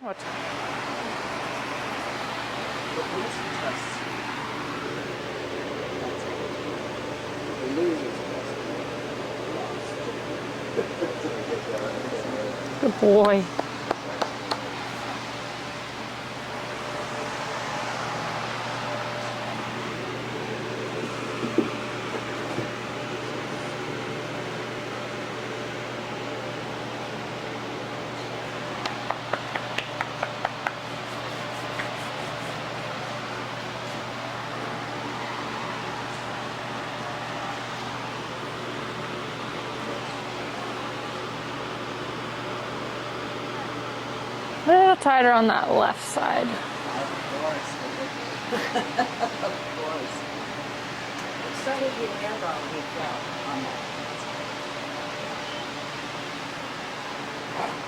What? The police tests. The losers test. Good boy. A little tighter on that left side. Of course. What side of your hair on he fell on that?